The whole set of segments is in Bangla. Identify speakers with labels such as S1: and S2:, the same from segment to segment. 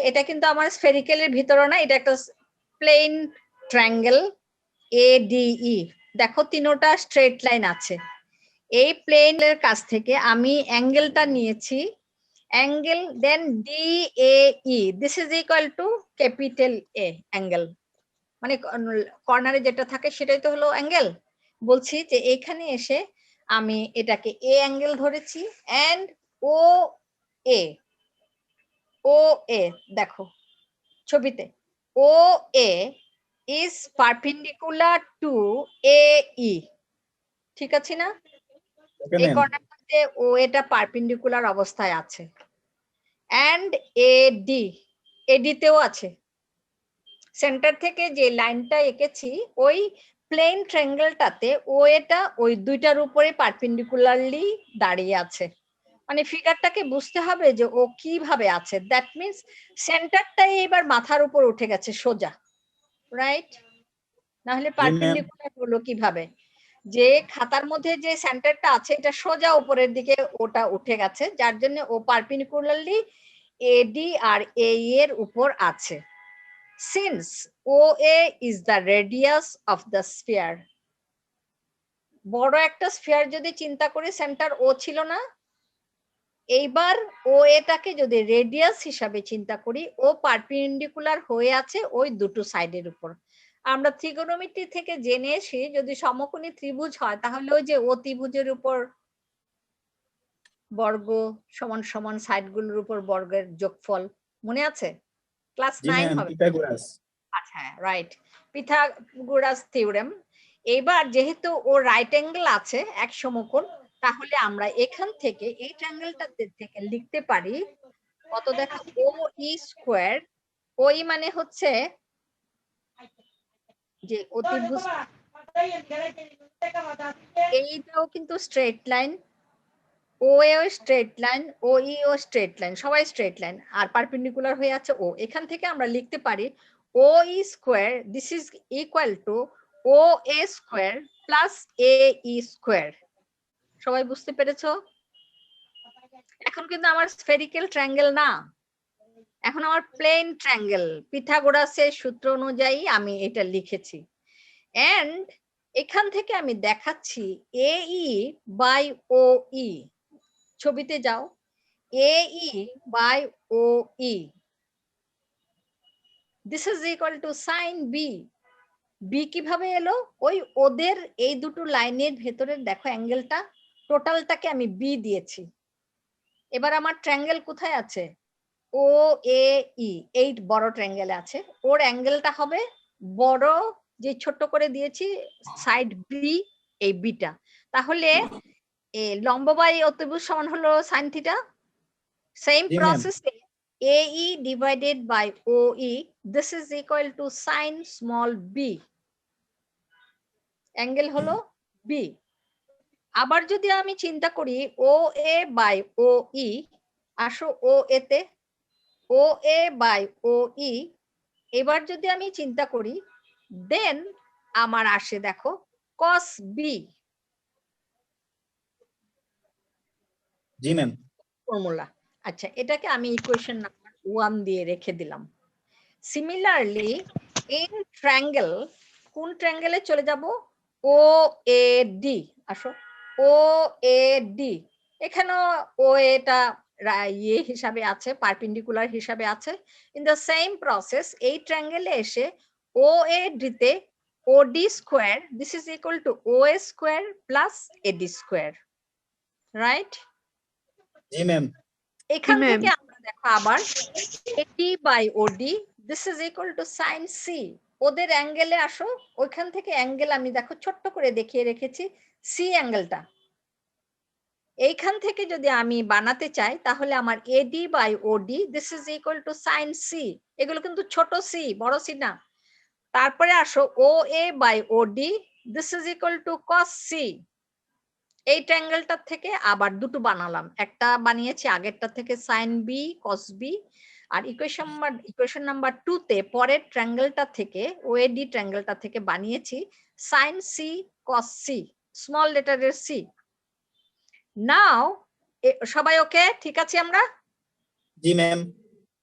S1: এটা কিন্তু আমার স্ফেরিক্যালের ভিতরে না, এটা একটা প্লেন ট্রায়াঙ্গেল ADE। দেখো তিনোটা স্ট্রেট লাইন আছে। এই প্লেনের কাছ থেকে আমি অ্যাঙ্গেলটা নিয়েছি, angle then DAE, this is equal to capital A angle, মানে কর্নারে যেটা থাকে সেটাই তো হলো অ্যাঙ্গেল। বলছি যে এখানে এসে আমি এটাকে A অ্যাঙ্গেল ধরেছি এন্ড OA দেখো ছবিতে OA is perpendicular to AE, ঠিক আছে না? এই কর্নার মধ্যে OA টা পারপেন্ডিকুলার অবস্থায় আছে এন্ড AD তেও আছে। সেন্টার থেকে যে লাইনটা এঁকেছি ওই প্লেন ট্রায়াঙ্গেলটাতে OA টা ওই দুইটার উপরে পারপেন্ডিকুলারলি দাঁড়িয়ে আছে। মানে ফিগারটাকে বুঝতে হবে যে ও কিভাবে আছে, দ্যাট মিন্স সেন্টারটাই এবার মাথার উপর উঠে গেছে সোজা, রাইট? না হলে পারপেন্ডিকুলার হলো কিভাবে? যে খাতার মধ্যে যে সেন্টারটা আছে এটা সোজা উপরের দিকে ওটা উঠে গেছে, যার জন্য ও পারপেন্ডিকুলারলি AD আর AE এর উপর আছে। Since OA is the radius of the sphere, বড় একটা স্ফিয়ার যদি চিন্তা করি সেন্টার ও ছিল না, এইবার ও এটাকে যদি রেডিয়াস হিসাবে চিন্তা করি ও পারপেন্ডিকুলার হয়ে আছে ওই দুটো সাইডের উপর। আমরা ত্রিগোনোমেট্রি থেকে জেনে এসি যদি সমকোণী ত্রিভুজ হয় তাহলে ওই যে ও ত্রিভুজের উপর বর্গ সমান সমান সাইডগুলোর উপর বর্গের যোগফল, মনে আছে? ক্লাস 9 হবে। আচ্ছা রাইট, পিথাগোরাস থিওরেম। এবার যেহেতু ও রাইট অ্যাঙ্গেল আছে এক সমকোণ, তাহলে আমরা এখান থেকে এই ট্রায়াঙ্গেলটা থেকে লিখতে পারি কত দেখো OE স্কয়ার। OE মানে হচ্ছে যে অতিভুজ, এইটাও কিন্তু স্ট্রেট লাইন, OA ও স্ট্রেট লাইন, OE ও স্ট্রেট লাইন, সবাই স্ট্রেট লাইন আর পারপেন্ডিকুলার হয়ে আছে ও। এখান থেকে আমরা লিখতে পারি OE square this is equal to OA square plus AE square. সবাই বুঝতে পেরেছো? এখন কিন্তু আমার স্ফেরিক্যাল ট্রায়াঙ্গেল না, এখন আমার প্লেন ট্রায়াঙ্গেল। পিথাগোরাসের সূত্র অনুযায়ী আমি এটা লিখেছি এন্ড এখান থেকে আমি দেখাচ্ছি AE বাই OE। ছবিতে যাও, AE by OE, this is equal to sin B। B কিভাবে এলো? ওই ওদের এই দুটো লাইনের ভেতরে দেখো অ্যাঙ্গেলটা, টোটালটাকে আমি B দিয়েছি। এবার আমার ট্রায়াঙ্গেল কোথায় আছে? OAE, এই বড় ট্রায়াঙ্গেলে আছে, ওর অ্যাঙ্গেলটা হবে বড় যে ছোট করে দিয়েছি সাইড B, এই বিটা। তাহলে লম্ব বাই অতিভুজ সমান হলো sin theta. Same process AE divided by OE, this is equal to sin small b, angle হলো B। আবার যদি আমি চিন্তা করি OA by OE, আসো OA তে, OA by OE, এবার যদি আমি চিন্তা করি দেন আমার আসে দেখো cos B।
S2: জি ম্যাম,
S1: ফর্মুলা। আচ্ছা এটাকে আমি ইকুয়েশন নাম্বার 1 দিয়ে রেখে দিলাম। সিমিলারলি ইন ট্রায়াঙ্গেল, কোন ট্রায়াঙ্গেলে চলে যাব? OAD, আসো OAD, এখানেও OA টা ইয়ে হিসাবে আছে, পারপেন্ডিকুলার হিসাবে আছে। ইন দ্য সেম প্রসেস এই ট্রায়াঙ্গেলে এসে OAD তে OD square this is equal to OA square plus AD square, right?
S2: জি ম্যাম।
S1: এখান থেকে আমরা দেখো আবার AD by OD this is equal to sin C। ওদের অ্যাঙ্গেলে আসো, ওইখান থেকে অ্যাঙ্গেল আমি দেখো ছোট্ট করে দেখিয়ে রেখেছি C অ্যাঙ্গেলটা। এইখান থেকে যদি আমি বানাতে চাই তাহলে আমার AD by OD this is equal to sin C। এগুলো কিন্তু ছোট c, বড় c না। তারপরে আসো OA by OD this is equal to cos C। এই ট্রায়াঙ্গেলটার থেকে আবার দুটো বানালাম, একটা বানিয়েছি আগেরটা থেকে sin B cos B, আর ইকুয়েশন নাম্বার 2 তে পরের ট্রায়াঙ্গেলটা থেকে OAD ট্রায়াঙ্গেলটা থেকে বানিয়েছি sin C cos C, small লেটারের C। নাও সবাই ওকে ঠিক আছে আমরা?
S2: জি ম্যাম।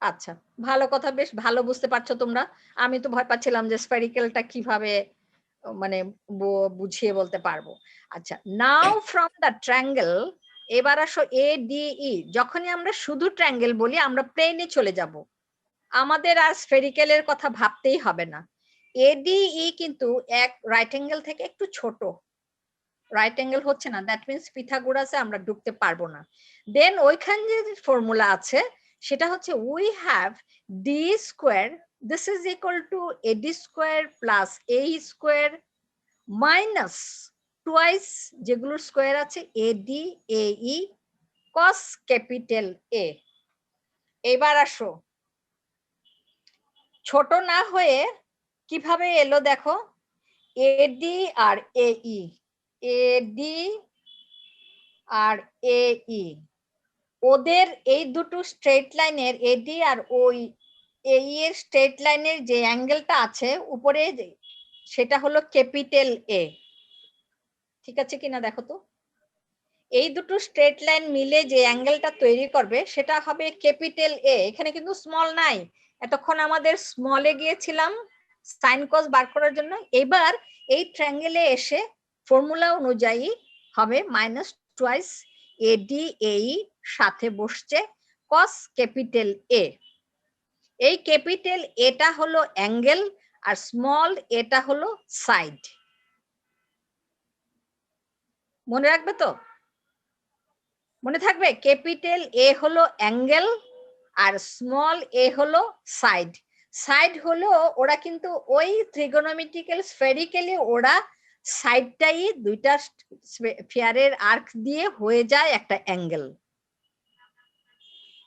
S1: আচ্ছা, ভালো কথা, বেশ ভালো বুঝতে পারছো তোমরা। আমি তো ভয় পাচ্ছিলাম যে স্ফেরিক্যালটা কিভাবে মানে বুঝিয়ে বলতে পারবো। আচ্ছা, নাও ফ্রম দ্য ট্রায়াঙ্গেল, এবার আসো ADE। যখনই আমরা শুধু ট্রায়াঙ্গেল বলি আমরা প্লেনে চলে যাব, আমাদের আর স্ফেরিক্যালের কথা ভাবতেই হবে না। ADE কিন্তু এক রাইট অ্যাঙ্গেল থেকে একটু ছোট, রাইট অ্যাঙ্গেল হচ্ছে না, দ্যাট মিন্স পিথাগোরাসে আমরা ঢুকতে পারবো না। দেন ওইখানে যে ফর্মুলা আছে সেটা হচ্ছে we have D square, this is equal two AD square plus AE square minus twice যেগুলোর স্কোয়ার আছে AD AE cos capital A। এবার আসো, ছোট না হয়ে কিভাবে এলো দেখো, AD আর AE, AD আর AE, ওদের এই দুটো স্ট্রেট লাইনের AD আর ওই AE এর স্ট্রেট লাইনের যে অ্যাঙ্গেলটা আছে উপরে, সেটা হলো ক্যাপিটাল A। ঠিক আছে কিনা দেখো তো, এই দুটো স্ট্রেট লাইন মিলে যে অ্যাঙ্গেলটা তৈরি করবে সেটা হবে ক্যাপিটাল A। এখানে কিন্তু স্মল নাই, এতক্ষণ আমাদের স্মলে গিয়েছিলাম সাইন কস বার করার জন্য। এবার এই ট্রায়াঙ্গেলে এসে ফর্মুলা অনুযায়ী হবে মাইনাস টুয়াইস AD AE সাথে বসছে কস ক্যাপিটাল A। এই ক্যাপিটাল এটা হলো অ্যাঙ্গেল আর স্মল এটা হলো সাইড। মনে রাখবে তো, মনে থাকবে, ক্যাপিটাল A হলো অ্যাঙ্গেল আর স্মল a হলো সাইড। সাইড হলো ওরা কিন্তু ওই ট্রিগোনোমেট্রিক্যাল স্ফেরিক্যালি ওরা সাইডটাই দুইটা স্ফিয়ারের আর্ক দিয়ে হয়ে যায় একটা অ্যাঙ্গেল।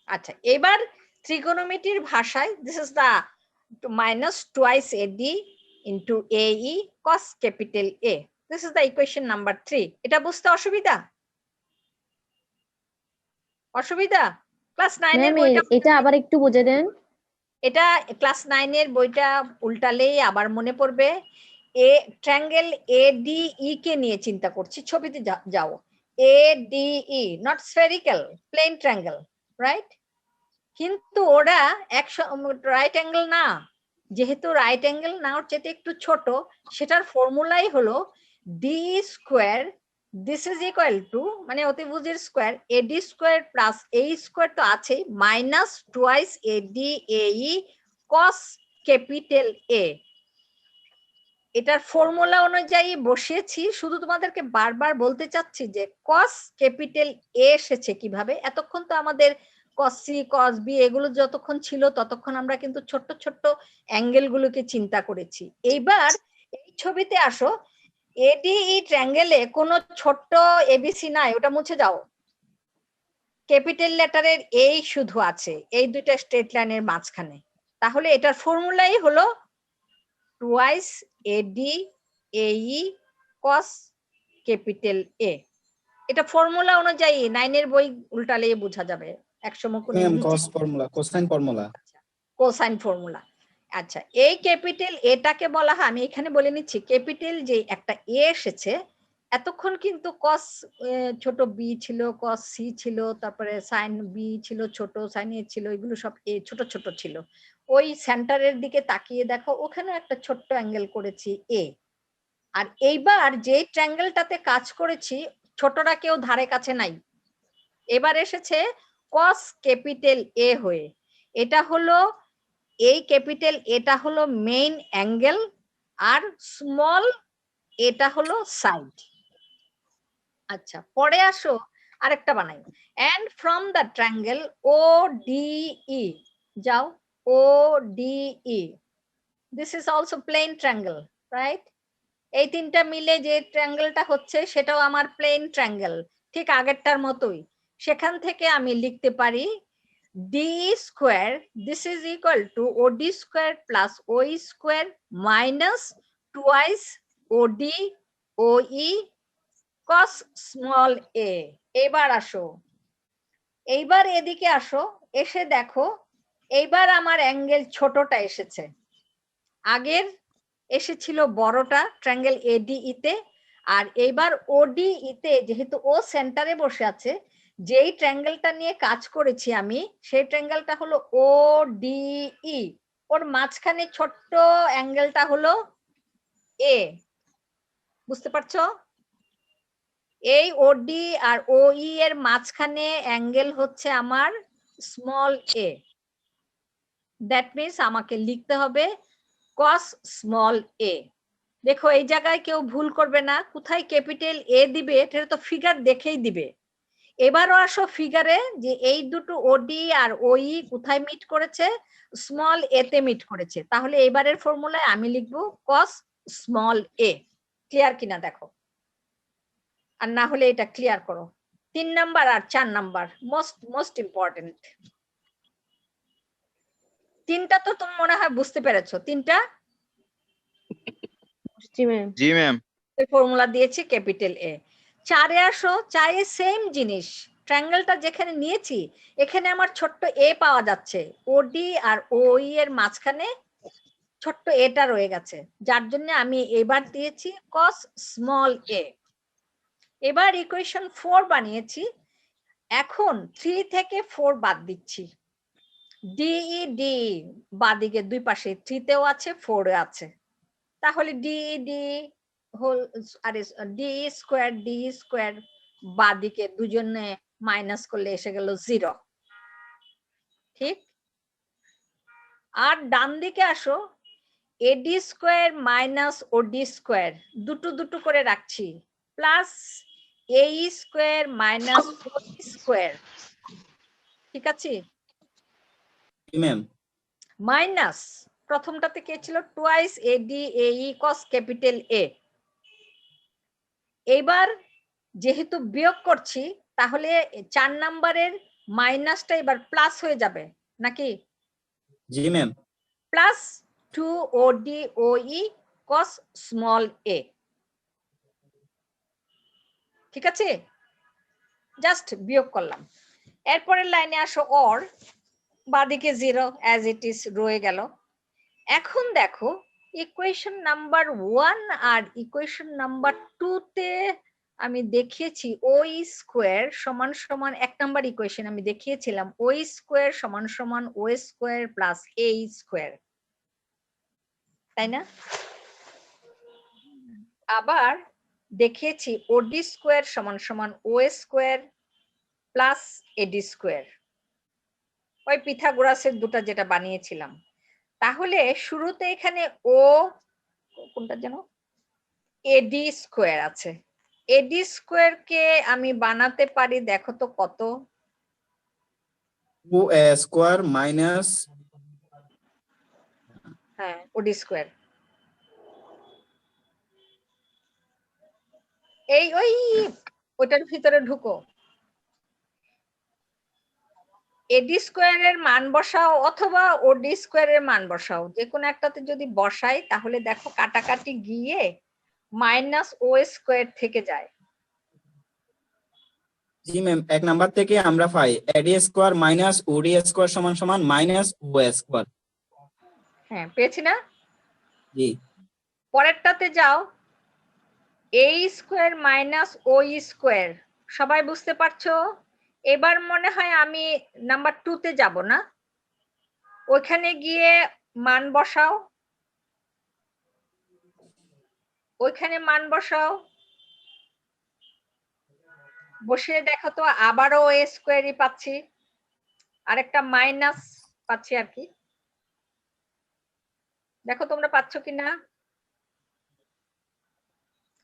S1: আচ্ছা, এবার ট্রিগোনোমেট্রির ভাষায় this is the minus twice AD into AE cos capital A, this is the equation number 3। এটা বুঝতে অসুবিধা? অসুবিধা? ক্লাস 9 এর বইটা
S3: এটা আবার একটু বুঝে দেন।
S1: এটা ক্লাস 9 এর বইটা উল্টালেই আবার মনে পড়বে। ট্রায়াঙ্গেল ADE কে নিয়ে চিন্তা করছি, ছবিতে যাও, ADE not spherical, plane triangle, right? কিন্তু ওরা রাইট অ্যাঙ্গেল না, যেহেতু রাইট অ্যাঙ্গেল না, ওর চেয়ে একটু ছোট, সেটার ফর্মুলাই হলো D square, this is equal to মানে অতিভুজের square AD square plus AE square তো আছে minus twice AD AE cos capital A। এটার ফর্মুলা অনুযায়ী বসিয়েছি, শুধু তোমাদেরকে বারবার বলতে চাচ্ছি যে কস ক্যাপিটাল A এসেছে কিভাবে। এতক্ষণ তো আমাদের কস সি কস বি এগুলো যতক্ষণ ছিল ততক্ষণ আমরা কিন্তু ছোট্ট ছোট্ট অ্যাঙ্গেল গুলোকে চিন্তা করেছি। এইবার এই ছবিতে আসো, ADE ট্রায়াঙ্গেলে কোনো ছোট্ট ABC নাই, ওটা মুছে যাও, ক্যাপিটাল লেটারের এই শুধু আছে এই দুইটা স্ট্রেট লাইনের মাঝখানে। তাহলে এটার ফর্মুলাই হলো twice AD AE cos capital A। এটা ফর্মুলা অনুযায়ী 9 এর বই উল্টালে বোঝা যাবে 100 কোণের
S2: ম্যাম
S1: নিচে
S2: cos formula, cosine formula.
S1: Cosine formula. আচ্ছা, এই ক্যাপিটাল এটাকে বলা হয়, আমি এখানে বলে নিচ্ছি, ক্যাপিটাল যে একটা A এসেছে, এতক্ষণ কিন্তু কস ছোট বি ছিল, কস সি ছিল, তারপরে সাইন বি ছিল ছোট, সাইন এ ছিল, এগুলো সব এ ছোট ছোট ছিল। ওই সেন্টারের দিকে তাকিয়ে দেখো, ওখানে একটা ছোট্ট অ্যাঙ্গেল করেছি এ। আর এইবার যে ট্রায়াঙ্গেলটাতে কাজ করেছি ছোটরা কেউ ধারে কাছে নাই, এবার এসেছে কস ক্যাপিটাল A হয়ে। এটা হলো এই ক্যাপিটাল এটা হলো মেইন অ্যাঙ্গেল আর স্মল এটা হলো সাইড। আচ্ছা, পরে আসো আরেকটা বানাই, and from the triangle ODE, যাও ODE, this is also plane triangle, right? এই তিনটা মিলে যে ট্রায়াঙ্গেলটা হচ্ছে সেটাও আমার প্লেন ট্রায়াঙ্গেল, ঠিক আগেরটার মতোই। সেখান থেকে আমি লিখতে পারি D square, this is equal two OD square plus OE square minus twice OD OE cos small a। এবার আসো, এইবার এদিকে আসো, এসে দেখো এইবার আমার অ্যাঙ্গেল ছোটটা এসেছে, আগের এসেছিল বড়টা ট্রায়াঙ্গেল ADE তে, আর এইবার ODE তে যেহেতু ও সেন্টারে বসে আছে, যেই ট্রায়াঙ্গেলটা নিয়ে কাজ করেছি আমি, সেই ট্রায়াঙ্গেলটা হলো ও ডি ই, ওর মাঝখানে ছোট্ট অ্যাঙ্গেলটা হলো এ। বুঝতে পারছো? এই ওডি আর ওই এর মাঝখানে অ্যাঙ্গেল হচ্ছে আমার স্মল এ। দ্যাট মিন্স আমাকে লিখতে হবে কস স্মল এ। দেখো এই জায়গায় কেউ ভুল করবে না, কোথায় ক্যাপিটাল এ দিবে এটা তো ফিগার দেখেই দিবে। এবারও আসো ফিগারে যে এই দুটো ওডি আর ওই কোথায় মিট করেছে, স্মল এ তে মিট করেছে। তাহলে এবারের ফর্মুলায় আমি লিখবো কস স্মল এ। ক্লিয়ার কিনা দেখো, আর না হলে এটা ক্লিয়ার করো। 3 নাম্বার আর 4 নাম্বার মোস্ট ইম্পর্টেন্ট। তিনটা তো তুমি মনে হয় বুঝতে পেরেছো। তিনটা
S3: জি ম্যাম।
S1: ফর্মুলা দিয়েছি ক্যাপিটাল এ। 4-এ আসো, 4-এ সেম জিনিস, ট্রায়াঙ্গেলটা যেখানে নিয়েছি এখানে আমার ছোট্ট এ পাওয়া যাচ্ছে, ওডি আর ওই এর মাঝখানে ছোট্ট এটা রয়ে গেছে, যার জন্য আমি এবার দিয়েছি কস স্মল এ। এবার ইকুয়েশন 4 বানিয়েছি। এখন 3 থেকে 4 বাদ দিচ্ছি। ডিই ডি বাদিকে দুই পাশে 3 তেও আছে 4 এ আছে, তাহলে ডিই ডি হোল আরে ডি স্কোয়ার বাদিকে দুজনে মাইনাস করলে এসে গেল 0। ঠিক, আর ডান দিকে আসো, এডি স্কোয়ার মাইনাস ওডি স্কোয়ার দুটো দুটো করে রাখছি, প্লাস এ স্কোয়ার মাইনাস ওডি স্কোয়ার। ঠিক আছে,
S2: জি ম্যাম।
S1: মাইনাস প্রথমটাতে কে ছিল টুয়াইস এডি এই কস ক্যাপিটাল এ। এইবার যেহেতু বিয়োগ করছি তাহলে 4 নাম্বারের মাইনাসটা এবার প্লাস হয়ে যাবে নাকি?
S2: জি ম্যাম।
S1: প্লাস 2 ওডি ওই কস স্মল এ। ঠিক আছে, জাস্ট বিয়োগ করলাম। এরপরের লাইনে আসো, অর বাদিকে 0 অ্যাজ ইট ইজ রয়ে গেল। এখন দেখো ইকুয়েশন নাম্বার 1 আর ইকুয়েশন নাম্বার 2 তে আমি দেখিয়েছি ওই স্কোয়ার সমান সমান, 1 নাম্বার ইকুয়েশন আমি দেখিয়েছিলাম ওই স্কোয়ার সমান সমান ও স্কোয়ার প্লাস এ স্কোয়ার, তাই না? আবার দেখিয়েছি ওডি স্কোয়ার সমান সমান ও স্কোয়ার প্লাস এডি স্কোয়ার, ওই পিথাগোরাসের দুটো যেটা বানিয়েছিলাম। তাহলে শুরুতে এখানে ও কোনটা যেন এডি স্কোয়ার আছে, এডি স্কোয়ার কে আমি বানাতে পারি দেখো তো কত?
S2: 2a স্কোয়ার মাইনাস,
S1: হ্যাঁ ওডি স্কোয়ার, এই ওই ওটার ভিতরে ঢুকো, এডি স্কোয়ারের মান বসাও অথবা ওডি স্কোয়ারের মান বসাও, যে কোনো একটাতে যদি বসাই তাহলে দেখো কাটাকাটি গিয়ে মাইনাস ও স্কোয়ার থেকে যায়।
S2: জি ম্যাম। 1 নাম্বার থেকে আমরা পাই AD square minus OD square সমান সমান মাইনাস ও স্কোয়ার।
S1: হ্যাঁ পেয়েছি না?
S2: জি।
S1: পরেরটাতে যাও, এ স্কোয়ার মাইনাস ও স্কোয়ার, সবাই বুঝতে পারছো? এবার মনে হয় আমি নাম্বার 2 তে যাব না, ওইখানে গিয়ে মান বসাও, ওইখানে মান বসাও, বসিয়ে দেখো তো আবারও এ স্কোয়ারই পাচ্ছি, আরেকটা মাইনাস পাচ্ছি আর কি, দেখো তোমরা পাচ্ছ কিনা?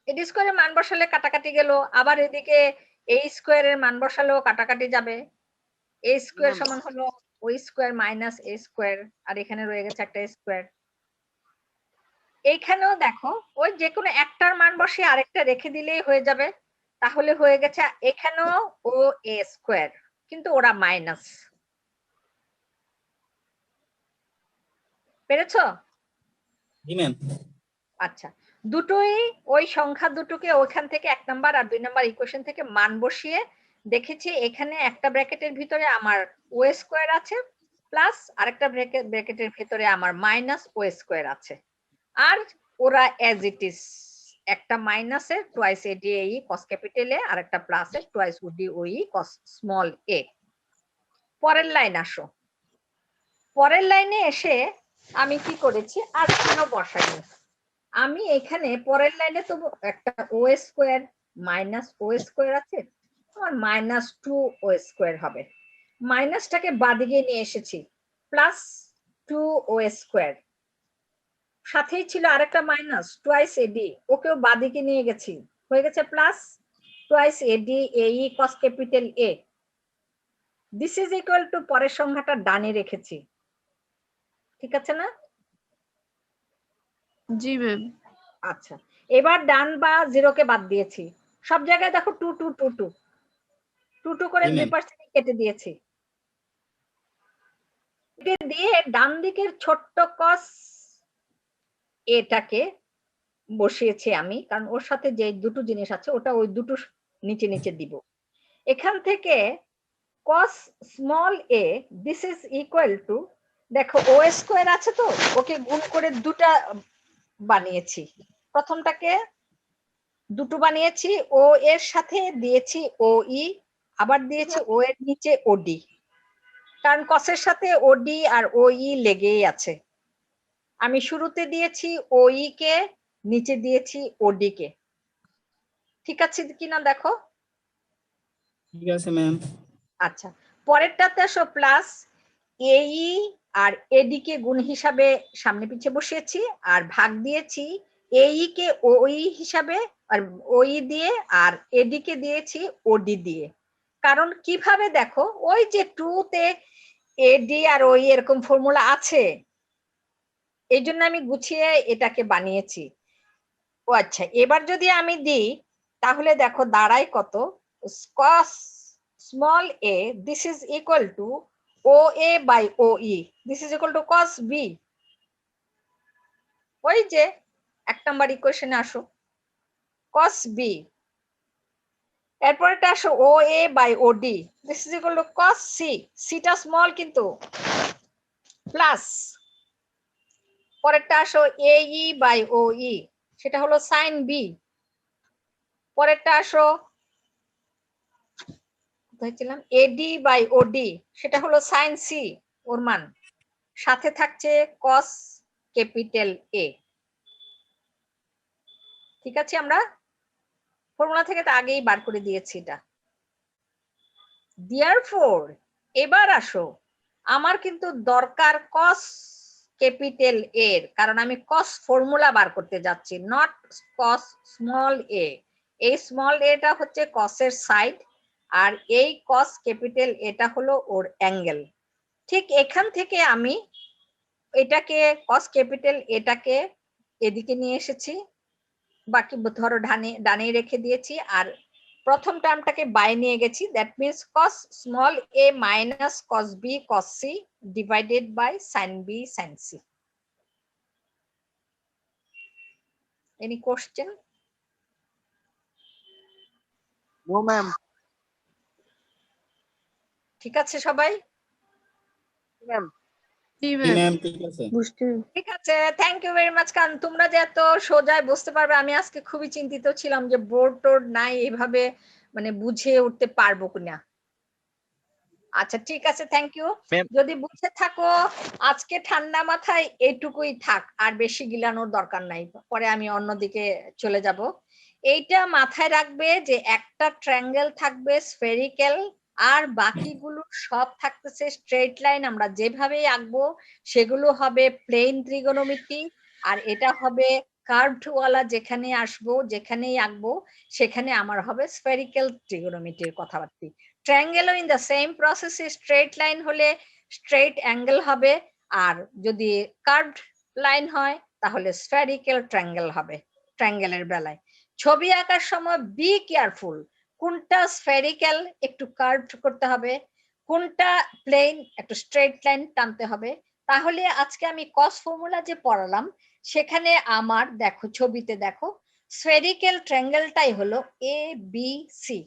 S1: এডি স্কোয়ারের মান বসালে কাটাকাটি গেল, আবার এদিকে এ স্কোয়ারের মান বসালেও কাটাকাটি যাবে, এ স্কোয়ার সমান হলো ও স্কোয়ার মাইনাস এ স্কোয়ার, আর এখানে রয়ে গেছে একটা স্কোয়ার। এইখানেও দেখো ওই যে কোনো একটার মান বসিয়ে আরেকটা রেখে দিলেই হয়ে যাবে, তাহলে হয়ে গেছে এখানেও ও এ স্কোয়ার, কিন্তু ওরা মাইনাস। পেরেছো?
S2: জি ম্যাম।
S1: আচ্ছা, দুটোই ওই সংখ্যা দুটোকে ওইখান থেকে 1 নাম্বার আর 2 নাম্বার ইকুয়েশন থেকে মান বসিয়ে দেখেছি এখানে একটা ব্র্যাকেটের ভিতরে আমার ও স্কোয়ার আছে প্লাস আরেকটা ব্র্যাকেটের ভিতরে আমার মাইনাস ও স্কোয়ার আছে, আর ওরা অ্যাজ ইট ইজ একটা মাইনাসের টোয়াইস এডি এই কস ক্যাপিটাল এ আর একটা প্লাসের টোয়াইস ওডি ওই কস স্মল এ। পরের লাইন আসো, পরের লাইনে এসে আমি কি করেছি আর কোনো বসাইনি আমি এখানে। পরের লাইনে তো একটা ও স্কোয়ার মাইনাস ও স্কোয়ার আছে, আমার মাইনাস 2 ও স্কোয়ার হবে। মাইনাসটাকে বাদিকে নিয়ে এসেছি, প্লাস 2 ও স্কোয়ার, সাথেই ছিল আরেকটা মাইনাস টোয়াইস এডি, ওকেও বাদিকে নিয়ে গেছি, হয়ে গেছে প্লাস টোয়াইস এডি এই cos capital A. This is equal to পরের সংখ্যাটা ডানে রেখেছি, ঠিক আছে না?
S3: জি ম্যাম।
S1: আচ্ছা, এবার ডান বা জিরোকে বাদ দিয়েছি, সব জায়গায় দেখো 2 2 2 2 2 2 করে
S2: জি ম্যাম।
S1: 2% কেটে দিয়েছি। দিয়ে ডান দিকের ছোট্ট কস এটাকে বসিয়েছি আমি, কারণ ওর সাথে যে দুটো জিনিস আছে ওটা ওই দুটো নিচে নিচে দিব। এখান থেকে cos small A this is equal two, দেখো ও স্কোয়ার আছে তো, ওকে গুণ করে দুটা বানিয়েছি। প্রথমটাকে দুটো বানিয়েছি, ও এর সাথে দিয়েছি ও ই, আবার দিয়েছি ও এর নিচে ওডি, কারণ কসের সাথে ওডি আর ও ই লেগেই আছে। আমি শুরুতে দিয়েছি ও ই কে, নিচে দিয়েছি ওডি কে, ঠিক আছে কিনা দেখো।
S2: ঠিক আছে ম্যাম।
S1: আচ্ছা, পরেরটাতে আসো প্লাস এই আর এডি কে গুণ হিসাবে সামনে পিছে বসিয়েছি, আর ভাগ দিয়েছি এই কে ওই হিসাবে আর ওই দিয়ে, আর এডি কে দিয়েছি ওডি দিয়ে। কারণ কিভাবে দেখো, ওই যে 2 তে এডি আর ওই এরকম ফর্মুলা আছে, এই জন্য আমি গুছিয়ে এটাকে বানিয়েছি। ও আচ্ছা, এবার যদি আমি দিই তাহলে দেখো দাঁড়ায় কত, cos small A this is equal to O A by O E, this is equal to cos B. ওই যে 1 নাম্বার ইকুয়েশনে আসো, cos বি। এরপরটা আসো O A by O D, this is equal to cos C, সিটা স্মল কিন্তু, প্লাস পরেরটা আসো এ ই বাই ও ই, সেটা হলো সাইন বি। পরেরটা আসো ছিলাম এডি বাই ওডি, সেটা হলো সাইন সি, ওর মান সাথে থাকছে কস ক্যাপিটাল এ। ঠিক আছে, আমরা ফর্মুলা থেকে তো আগেই বার করে দিয়েছি এটা। দেয়ারফর এবার আসো, আমার কিন্তু দরকার কস ক্যাপিটাল এর, কারণ আমি কস ফর্মুলা বার করতে যাচ্ছি, নট কস স্মল এ। এই স্মল এটা হচ্ছে কসের সাইড, আর এই কস ক্যাপিটাল এটা হলো ওর অ্যাঙ্গেল। ঠিক এখান থেকে আমি এটাকে কস ক্যাপিটাল এটাকে এদিকে নিয়ে এসেছি, বাকি ধরো ডানে রেখে দিয়েছি, আর প্রথম টার্মটাকে বাই নিয়ে গেছি, that means cos small A minus cos B cos C divided by sine B sine C. Any question?
S4: No ma'am.
S1: ঠিক আছে সবাই?
S4: ম্যাম।
S3: জি
S2: জি
S3: ম্যাম।
S2: ম্যাম, ঠিক আছে।
S3: বুঝতে
S1: ঠিক আছে, থ্যাংক ইউ ভেরি মাচ। কারণ তোমরা যে এত সোজায় বুঝতে পারবে, আমি আজকে খুবই চিন্তিত ছিলাম যে বোর্ড টোর্ড নাই, এইভাবে মানে বুঝিয়ে উঠতে পারবো কিনা। আচ্ছা ঠিক আছে, থ্যাংক ইউ।
S4: Ma'am.
S1: যদি বুঝে থাকো আজকে ঠান্ডা মাথায় এইটুকুই থাক, আর বেশি গিলানোর দরকার নাই, পরে আমি অন্যদিকে চলে যাব। এইটা মাথায় রাখবে যে একটা ট্রায়াঙ্গেল থাকবে স্ফেরিক্যাল, আর বাকিগুলো সব থাকতেছে স্ট্রেট লাইন। আমরা যেভাবেই আঁকবো সেগুলো হবে প্লেন ত্রিগোনোমেট্রি, আর এটা হবে কার্ভড ওয়ালা, যেখানে আসবো যেখানেই আঁকবো সেখানে আমার হবে স্ফেরিক্যাল ত্রিগোনোমেট্রির কথাবার্তা। ট্রায়াঙ্গেলও in the same process, straight line হলে স্ট্রেট অ্যাঙ্গেল হবে, আর যদি কার্ভড লাইন হয় তাহলে স্ফেরিক্যাল ট্রায়াঙ্গেল হবে। ট্রায়াঙ্গেলের বেলায় ছবি আঁকার সময় বি কেয়ারফুল, কোনটা স্ফেরিক্যাল একটু কার্ভড করতে হবে, কোনটা প্লেন একটু স্ট্রেট লাইন টানতে হবে। তাহলে আজকে আমি কস ফর্মুলা যে পড়ালাম সেখানে আমার দেখো ছবিতে দেখো স্ফেরিক্যাল ট্রায়াঙ্গেলটাই হলো এ বি সি,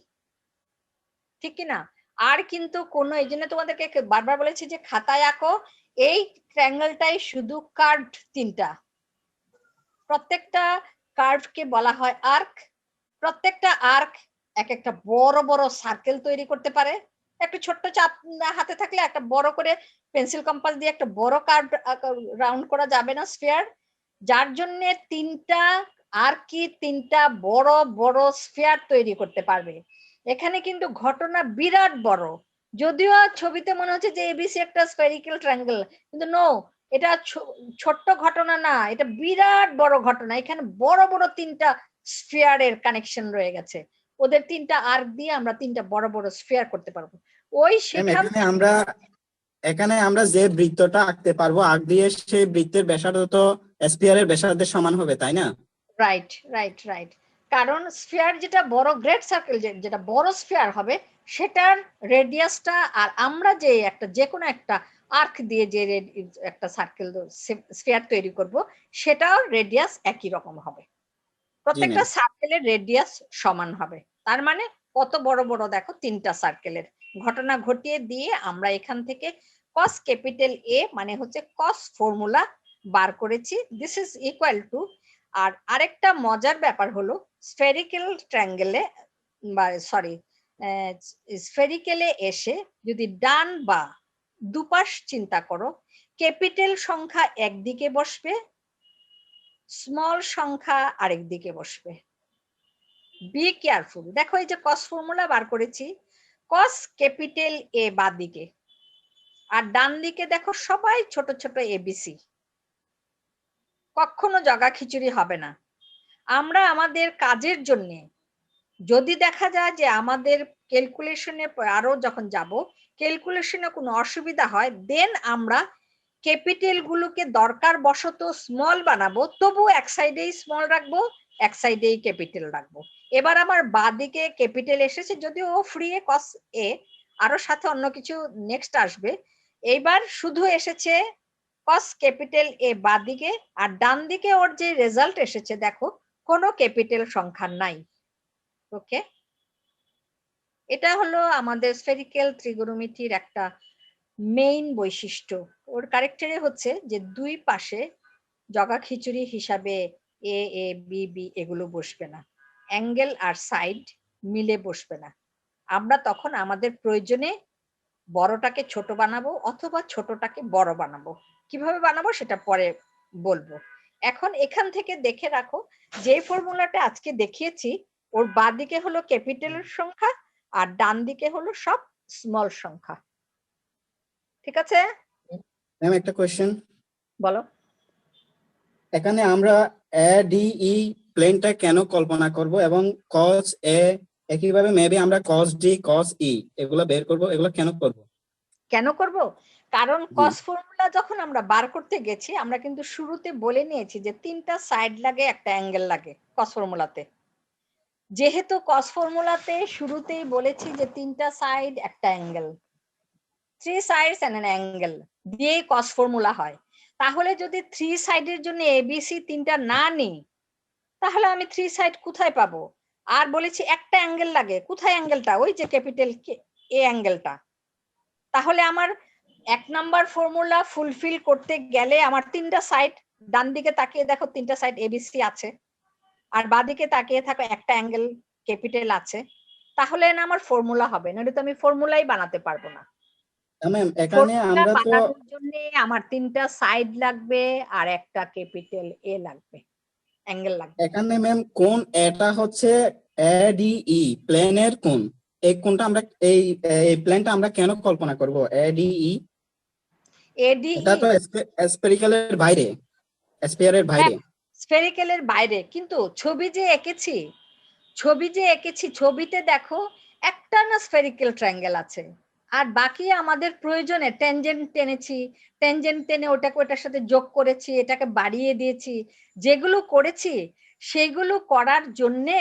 S1: ঠিক কিনা? আর কিন্তু কোনো, এই জন্য তোমাদেরকে বারবার বলেছি যে খাতায় আঁকো, এই ট্রায়াঙ্গেলটাই শুধু কার্ভড তিনটা, প্রত্যেকটা কার্ভকে বলা হয় আর্ক। প্রত্যেকটা আর্ক এক একটা বড় বড় সার্কেল তৈরি করতে পারে। একটা ছোট্ট চাপ হাতে থাকলে একটা বড় করে পেন্সিল কম্পাস দিয়ে একটা বড় কার্ভ রাউন্ড করা যাবে না স্ফিয়ার, যার জন্য তিনটা আর্কই তিনটা বড় বড় স্ফিয়ার তৈরি করতে পারবে। এখানে কিন্তু ঘটনা বিরাট বড়, যদিও ছবিতে মনে হচ্ছে যে এবিসি একটা স্ফেরিক্যাল ট্রায়াঙ্গেল, কিন্তু নো, এটা ছোট্ট ঘটনা না, এটা বিরাট বড় ঘটনা। এখানে বড় বড় তিনটা স্ফিয়ারের কানেকশন রয়ে গেছে, ওদের তিনটা আর্ক দিয়ে আমরা তিনটা বড় বড় স্ফিয়ার করতে পারবো। ওই সেখান
S2: এখানে আমরা যে বৃত্তটা আঁকতে পারবো আঁক দিয়ে সেই বৃত্তের ব্যাসার্ধ তো স্ফিয়ারের ব্যাসার্ধের সমান হবে, তাই না?
S1: রাইট রাইট রাইট, কারণ স্ফিয়ার যেটা বড় গ্রেট সার্কেল, যেটা বড় স্ফিয়ার হবে সেটার রেডিয়াসটা, আর আমরা যে একটা যে কোনো একটা আর্ক দিয়ে যে একটা সার্কেল স্ফিয়ার তৈরি করব সেটাও রেডিয়াস একই রকম হবে, প্রত্যেকটা সার্কেলের রেডিয়াস সমান হবে। তার মানে কত বড় বড় দেখো তিনটা সার্কেলের ঘটনা ঘটিয়ে দিয়ে আমরা এখান থেকে কস ক্যাপিটাল এ মানে হচ্ছে কস ফর্মুলা বার করেছি, দিস ইজ ইকুয়াল টু। আর আরেকটা মজার ব্যাপার হলো স্ফেরিক্যাল ট্রায়াঙ্গেলে বা সরি স্ফেরিক্যালে এসে যদি ডান বা দুপাশ চিন্তা করো, ক্যাপিটাল সংখ্যা একদিকে বসবে, স্মল সংখ্যা আরেক দিকে বসবে। বি কেয়ারফুল, দেখো এই যে কস ফর্মুলা বার করেছি, কস ক্যাপিটাল এ বাঁ দিকে আর ডান দিকে দেখো সবাই ছোট ছোট এবিসি, কখনো জগা খিচুড়ি হবে না। আমরা আমাদের কাজের জন্য যদি দেখা যায় যে আমাদের ক্যালকুলেশনে আরো যখন যাব ক্যালকুলেশনে কোনো অসুবিধা হয়, দেন আমরা ক্যাপিটাল গুলোকে দরকার বশত স্মল বানাবো, তবু এক সাইডেই স্মল রাখবো এক সাইডেই ক্যাপিটাল রাখবো। এবার আমার বাঁদিকে ক্যাপিটাল এসেছে, যদিও ও ফ্রি এ কস এ, আরো সাথে অন্য কিছু নেক্সট আসবে। এইবার শুধু এসেছে কস ক্যাপিটাল এ বাঁদিকে, আর ডান দিকে ওর যে রেজাল্ট এসেছে দেখো কোনো ক্যাপিটাল সংখ্যা নাই। ওকে, এটা হলো আমাদের স্ফেরিক্যাল ত্রিগোনোমেট্রির একটা মেইন বৈশিষ্ট্য। ওর ক্যারেক্টারে হচ্ছে যে দুই পাশে জগা খিচুড়ি হিসাবে এ এ বি বি এগুলো বসবে না, অ্যাঙ্গেল আর সাইড মিলে বসবে না। আমরা তখন আমাদের প্রয়োজনে বড়টাকে ছোট বানাবো অথবা ছোটটাকে বড় বানাবো, কিভাবে বানাবো সেটা পরে বলবো। এখন এখান থেকে দেখে রাখো যে ফর্মুলাটা আজকে দেখিয়েছি ওর বাঁ দিকে হলো ক্যাপিটালের সংখ্যা আর ডান দিকে হলো সব স্মল সংখ্যা, ঠিক আছে?
S2: ম্যাম একটা কোশ্চেন,
S1: বলো।
S2: এখানে আমরা ADE প্লেনটা কেন কল্পনা করব এবং cos A একইভাবে মেবি আমরা cos D cos E এগুলো বের করব, এগুলো কেন করব?
S1: কেন করব? কারণ কস ফর্মুলা যখন আমরা বার করতে গেছি আমরা কিন্তু শুরুতে বলে নিয়েছি যে তিনটা সাইড লাগে একটা অ্যাঙ্গেল লাগে কস ফর্মুলাতে। যেহেতু কস ফর্মুলাতে শুরুতেই বলেছি যে তিনটা সাইড একটা angle, three sides and an angle দিয়ে কস ফর্মুলা হয়, তাহলে যদি থ্রি সাইডের জন্য এবিসি তিনটা না নিই তাহলে আমি থ্রি সাইড কোথায় পাবো? আর বলেছি একটা অ্যাঙ্গেল লাগে, কোথায় অ্যাঙ্গেলটা? ওই যে ক্যাপিটাল এ অ্যাঙ্গেলটা। তাহলে আমার এক নাম্বার ফর্মুলা ফুলফিল করতে গেলে আমার তিনটা সাইড, ডান দিকে তাকিয়ে দেখো তিনটা সাইড এবিসি আছে আর বাঁদিকে তাকিয়ে থাকো একটা অ্যাঙ্গেল ক্যাপিটাল আছে, তাহলে না আমার ফর্মুলা হবে, নইলে তো আমি ফর্মুলাই বানাতে পারবো না।
S2: ম্যাম এখানে
S1: ফর্মুলা
S2: আমরা তো
S1: বানানোর জন্য আমার তিনটা সাইড লাগবে আর একটা ক্যাপিটাল এ লাগবে, অ্যাঙ্গেল লাগবে।
S2: এখানে ম্যাম কোন এটা হচ্ছে ADE প্লেনের কোন, এই কোনটা আমরা এই প্লেনটা আমরা কেন কল্পনা করব? ADE
S1: এডি
S2: এটা তো স্ফেরিক্যালের বাইরে, স্ফিয়ারের বাইরে।
S1: স্ফেরিক্যালের বাইরে, কিন্তু ছবি যে এঁকেছি ছবিতে দেখো একটা না স্ফেরিক্যাল ট্রায়াঙ্গেল আছে, আর বাকি আমাদের প্রয়োজনে ট্যানজেন্ট টেনেছি, ট্যানজেন্ট টেনে ওটাকে ওটার সাথে যোগ করেছি, এটাকে বাড়িয়ে দিয়েছি, যেগুলো করেছি সেগুলো করার জন্যে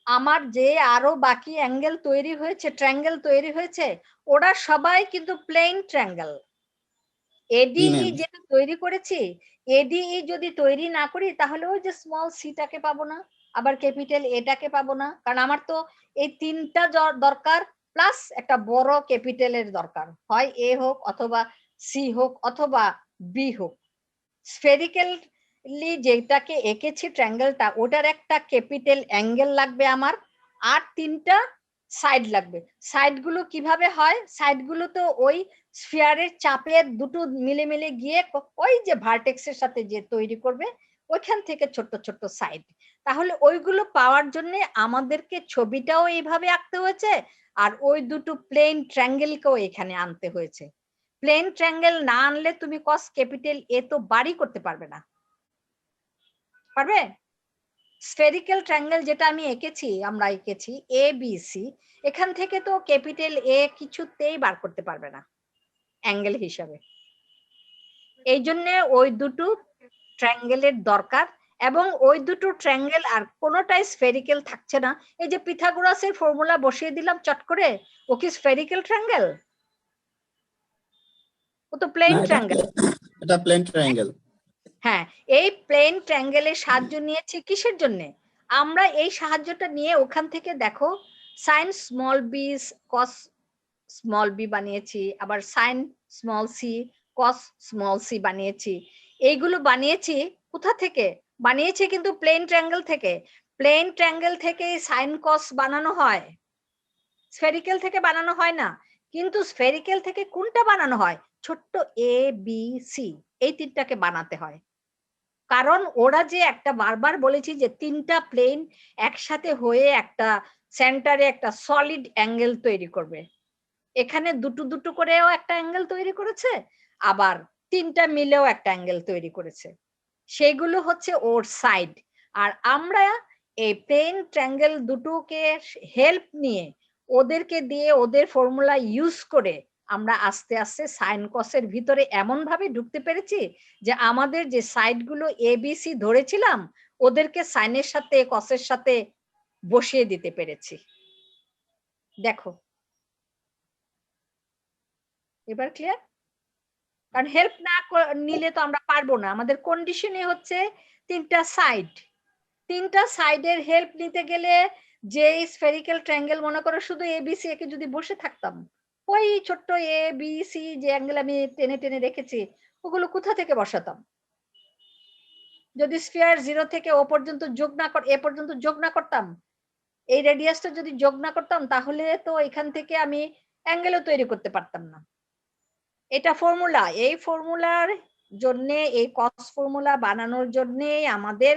S1: আমার যে আরো বাকি অ্যাঙ্গেল তৈরি হয়েছে, ট্রায়াঙ্গেল তৈরি হয়েছে, ওরা সবাই কিন্তু প্লেন ট্রায়াঙ্গেল। এডিই যেটা তৈরি করেছি, এডিই যদি তৈরি না করি তাহলে ওই যে স্মল সিটাকে পাবো না, আবার ক্যাপিটাল এটাকে পাবো না, কারণ আমার তো এই তিনটা দরকার প্লাস একটা বড় ক্যাপিটালের দরকার, হয় এ হোক অথবা সি হোক অথবা বি হোক। স্ফেরিক্যাল যেটাকে এঁকেছি ট্রায়াঙ্গেলটা, ওটার একটা ক্যাপিটাল অ্যাঙ্গেল লাগবে আমার, আর 3টা সাইড লাগবে। সাইড গুলো কিভাবে হয়? সাইড গুলো তো ওই স্ফিয়ারের চাপের দুটো মিলে মিলে গিয়ে ওই যে ভার্টেক্সের সাথে যে তৈরি করবে, ওইখান থেকে ছোট্ট ছোট্ট সাইড। তাহলে ওইগুলো পাওয়ার জন্য আমাদেরকে ছবিটাও এইভাবে আঁকতে হয়েছে, আর ওই দুটো প্লেন ট্রায়াঙ্গেলকেও এখানে আনতে হয়েছে। প্লেন ট্রায়াঙ্গেল না আনলে তুমি কস ক্যাপিটাল এ তো বাড়ি করতে পারবে না। পারবে? স্ফেরিক্যাল ট্রায়াঙ্গেল যেটা আমি আমরা এঁকেছি এ বি সি, এখান থেকে তো ক্যাপিটাল এ কিছুতেই বার করতে পারবে না অ্যাঙ্গেল হিসাবে। এই জন্য ওই দুটো ট্রায়াঙ্গেলের দরকার, এবং ওই দুটো ট্রায়াঙ্গেল আর কোনোটাই স্ফেরিক্যাল থাকছে না। এই যে পিথাগোরাসের ফর্মুলা বসিয়ে দিলাম চট করে, ও কি স্ফেরিক্যাল ট্রায়াঙ্গেল? ও তো প্লেন ট্রায়াঙ্গেল।
S2: এটা প্লেন ট্রায়াঙ্গেল।
S1: হ্যাঁ, এই প্লেন ট্রায়াঙ্গেলের সাহায্য নিয়েছি কিসের জন্য? আমরা এই সাহায্যটা নিয়ে ওখান থেকে দেখো সাইন স্মল বি কস স্মল বি বানিয়েছি, আবার সাইন স্মল সি কস স্মল সি বানিয়েছি। এইগুলো বানিয়েছি কোথা থেকে? বানিয়েছি কিন্তু প্লেন ট্রায়াঙ্গেল থেকে। প্লেন ট্রায়াঙ্গেল থেকে সাইন কস বানানো হয়, স্ফেরিক্যাল থেকে বানানো হয় না। কিন্তু স্ফেরিক্যাল থেকে কোনটা বানানো হয়? ছোট্ট এ বি সি, এই 3টাকে বানাতে হয়। কারণ ওরা যে একটা বারবার বলেছি যে 3টা প্লেন একসাথে হয়ে একটা সেন্টারে একটা সলিড অ্যাঙ্গেল তৈরি করবে। এখানে দুটো দুটো করেও একটা অ্যাঙ্গেল তৈরি করেছে, আবার 3টা মিলেও একটা অ্যাঙ্গেল তৈরি করেছে। সেগুলো হচ্ছে ওর সাইড। আর আমরা এই প্লেন ট্রায়াঙ্গেল দুটোকে হেল্প নিয়ে ওদেরকে দিয়ে ওদের ফর্মুলা ইউজ করে আমরা আস্তে আস্তে সাইন কসের ভিতরে এমন ভাবে ঢুকতে পেরেছি যে আমাদের যে সাইড গুলো এবিসি ধরেছিলাম ওদেরকে সাইনের সাথে কসের সাথে বসিয়ে দিতে পেরেছি। দেখো এবার ক্লিয়ার? কারণ হেল্প না নিলে তো আমরা পারবো না। আমাদের কন্ডিশনে হচ্ছে 3টা সাইড। 3টা সাইডের হেল্প নিতে গেলে যে স্ফেরিক্যাল ট্রায়াঙ্গেল মনে করো শুধু এবিসি একে যদি বসে থাকতাম, ওই ছোট্ট এ বি সি যে অ্যাঙ্গেল আমি টেনে টেনে রেখেছি ওগুলো কোথা থেকে বসাতাম? যদি স্ফিয়ার 0 থেকে ও পর্যন্ত যোগ না এ পর্যন্ত যোগ না করতাম, এই রেডিয়াসটা যদি যোগ না করতাম, তাহলে তো এখান থেকে আমি অ্যাঙ্গেলও তৈরি করতে পারতাম না। এটা ফর্মুলা, এই ফর্মুলার জন্য, এই কস ফর্মুলা বানানোর জন্য আমাদের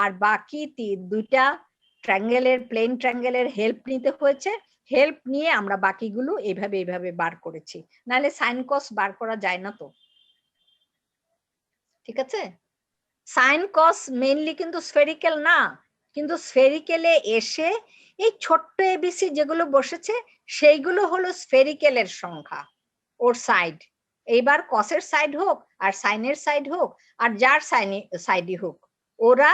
S1: আর বাকি 2টা ট্রায়াঙ্গেলের প্লেন ট্রায়াঙ্গেলের হেল্প নিতে হয়েছে। হেল্প নিয়ে আমরা বাকিগুলো এইভাবে বার করেছি, নাহলে সাইন কস বার করা যায় না তো। ঠিক আছে? সাইন কস মেইনলি কিন্তু স্ফেরিক্যাল না, কিন্তু স্ফেরিক্যালে এসে এই ছোট্ট এবিসি যেগুলো বসেছে সেইগুলো হলো স্ফেরিক্যালের সংখ্যা, ওর সাইড। এইবার কসের সাইড হোক আর সাইনের সাইড হোক আর যার সাইডই হোক, ওরা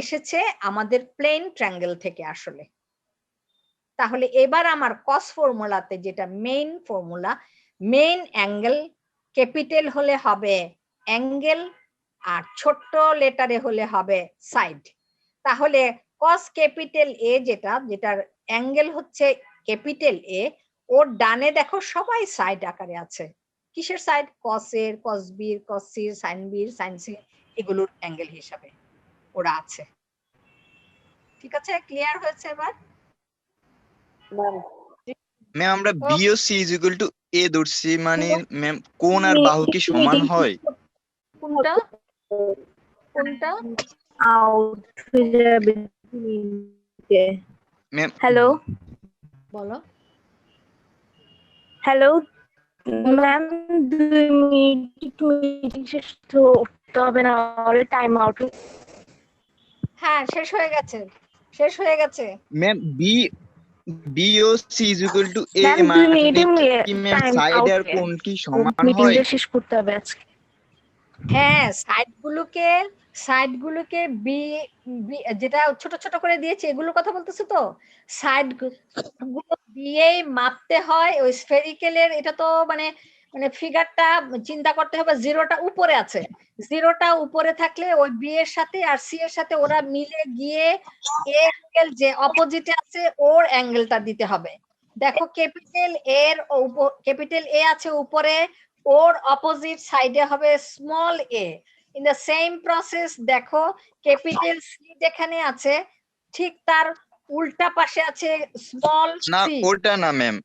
S1: এসেছে আমাদের প্লেন ট্রায়াঙ্গেল থেকে আসলে। তাহলে এবার আমার কস ফর্মুলাতে যেটা main formula, main angle capital হলে হবে অ্যাঙ্গেল, আর ছোট্ট লেটারে হলে হবে সাইড। তাহলে কস ক্যাপিটাল এ যেটার অ্যাঙ্গেল হচ্ছে ক্যাপিটাল এ, ওর ডানে দেখো সবাই সাইড আকারে আছে। কিসের সাইড? কসের, কস বির, কস সির, সাইন বির, সাইন সি, এগুলোর অ্যাঙ্গেল হিসাবে ওরা আছে। ঠিক আছে? ক্লিয়ার হয়েছে এবার?
S3: ম্যাম আমরা B O C is equal to A ধরছি, মানে ম্যাম কোণ আর বাহু কি সমান হয়?
S1: কোনটা কোনটা?
S5: আউট হয়ে যাবে।
S3: ম্যাম
S5: হ্যালো
S1: বলো।
S5: হ্যালো ম্যাম, 2 মিনিট মিটিং শেষ তো উঠতে হবে না, হলে টাইম আউট।
S1: হ্যাঁ, শেষ হয়ে গেছে।
S3: Ma'am B O C is equal to A,
S5: ma'am 2 মিনিটে
S3: কি ম্যাম
S5: টাইম
S3: সাইড
S5: আউট,
S3: আর কোণ কি সমান
S5: মিটিংটা
S3: হয়?
S5: শেষ করতে হবে আজকে।
S1: হ্যাঁ, সাইডগুলোকে বি যেটা ছোট ছোট করে দিয়েছে এগুলোর কথা বলতেছো তো? সাইড গুলো দিয়েই মাপতে হয় ওই স্ফেরিক্যালের। এটা তো মানে ফিগারটা চিন্তা করতে হবে, জিরোটা উপরে আছে, জিরোটা উপরে থাকলে ওই বি এর সাথে আর সি এর সাথে ওরা মিলে গিয়ে এ অ্যাঙ্গেল যে অপোজিটে আছে ওর অ্যাঙ্গেলটা দিতে হবে। দেখো ক্যাপিটাল এ আছে উপরে, ওর অপোজিট সাইডে হবে small A. In the same process দেখো ক্যাপিটাল সি যেখানে আছে ঠিক তার উল্টা পাশে আছে স্মল
S3: না
S1: সি,
S3: ওটা না ম্যাম,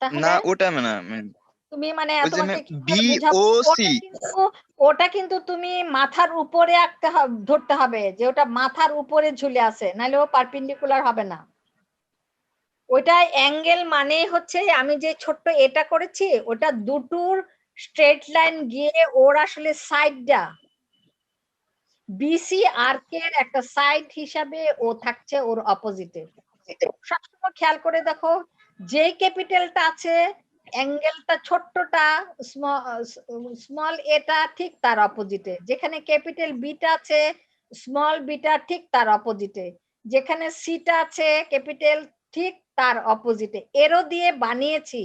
S1: তাহলে
S3: না ওটা না ম্যাম,
S1: তুমি মানে
S3: ওই যে
S1: তোমাকে
S3: ম্যাম
S1: কি করে
S3: বি
S1: বোঝাবো?
S3: ও
S1: ওটা
S3: সি।
S1: কিন্তু ওটা কিন্তু তুমি মাথার উপরে ধরতে হবে যে ওটা মাথার উপরে ঝুলে আছে, নাহলে ও পারপেন্ডিকুলার হবে না। ওটা অ্যাঙ্গেল মানে হচ্ছে আমি যে ছোট্ট এটা করেছি ওটা দুটোর স্ট্রেট লাইন গিয়ে ওর আসলে সাইডটা বিসি আর্কের একটা সাইড হিসাবে ও থাকছে ওর অপোজিটে। সবসময় খেয়াল করে দেখো যে ক্যাপিটালটা আছে অ্যাঙ্গেলটা ছোট্টটা স্মল এটা ঠিক তার অপোজিটে, যেখানে ক্যাপিটাল বিটা আছে স্মল বিটা ঠিক তার অপোজিটে, যেখানে সিটা আছে ক্যাপিটাল ঠিক তার অপোজিটে। এরও দিয়ে বানিয়েছি,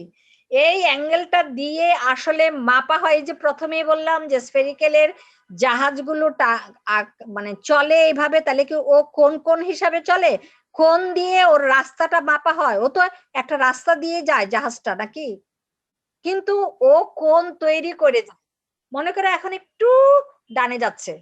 S1: এই অ্যাঙ্গেলটা দিয়ে আসলে মাপা হয়। এই যে প্রথমেই বললাম যে স্ফেরিক্যালের জাহাজগুলো মানে চলে এইভাবে, তাহলে কি ও কোন কোন হিসাবে চলে, কোন দিয়ে ওর রাস্তাটা মাপা হয়। ও তো একটা রাস্তা দিয়ে যায় জাহাজটা নাকি, কিন্তু ও কোন তৈরি করে যায়। মনে করে এখন একটু ডানে যাচ্ছে,